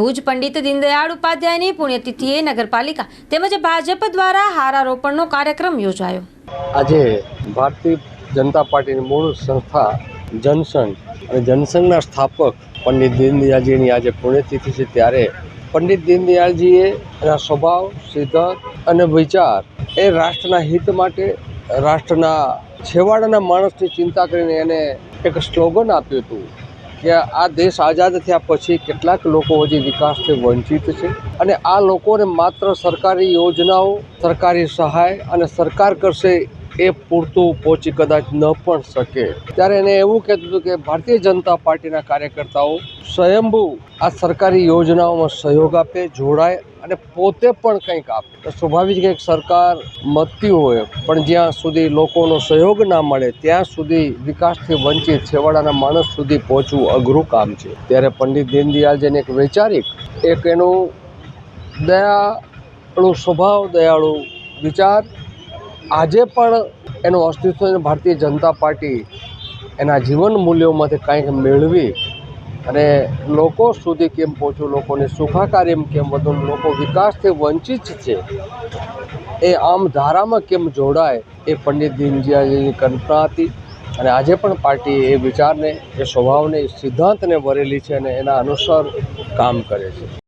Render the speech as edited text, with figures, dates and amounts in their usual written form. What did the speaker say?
ભુજ પંડિત દીનદયાળ ઉપાધ્યાયની પુણ્યતિથિએ નગરપાલિકા તેમજ ભાજપ દ્વારા હારારોપણનો કાર્યક્રમ યોજાયો। આજે ભારતીય જનતા પાર્ટીની મૂળ સંસ્થા જનસંઘ અને જનસંઘના સ્થાપક પંડિત દીનદયાળજીની આજે પુણ્યતિથિ છે, ત્યારે પંડિત દીનદયાળજીએ એના સ્વભાવ, સિદ્ધાંત અને વિચાર એ રાષ્ટ્રના હિત માટે, રાષ્ટ્રના છેવાડાના માણસની ચિંતા કરીને એને એક સ્લોગન આપ્યું હતું કે આ દેશ આઝાદ થયા પછી કેટલાક લોકો હજી વિકાસથી વંચિત છે અને આ લોકોને માત્ર સરકારી યોજનાઓ, સરકારી સહાય અને સરકાર કરશે એ પૂરતું પહોંચી કદાચ ન પણ શકે, ત્યારે એને એવું કહેતું હતું કે ભારતીય જનતા પાર્ટીના કાર્યકર્તાઓ સ્વયંભૂ આ સરકારી યોજનાઓમાં સહયોગ આપે, જોડાય અને પોતે પણ કંઈક આપે। તો સ્વાભાવિક છે કે સરકાર મળતી હોય પણ જ્યાં સુધી લોકોનો સહયોગ ના મળે ત્યાં સુધી વિકાસથી વંચિત છેવાડાના માણસ સુધી પહોંચવું અઘરું કામ છે। ત્યારે પંડિત દીનદયાળજીને એક વૈચારિક, એક એનું દયાળુ સ્વભાવ, દયાળુ વિચાર આજે પણ એનું અસ્તિત્વ છે। ભારતીય જનતા પાર્ટી એના જીવન મૂલ્યોમાંથી કંઈક મેળવી અને લોકો સુધી કેમ પહોંચવું, લોકોની સુખાકારી કેમ વધુ, લોકો વિકાસથી વંચિત છે એ આમ ધારામાં કેમ જોડાય, એ પંડિત દીનદયાળજીની કલ્પના હતી અને આજે પણ પાર્ટી એ વિચારને, એ સ્વભાવને, એ સિદ્ધાંતને વરેલી છે અને એના અનુસાર કામ કરે છે।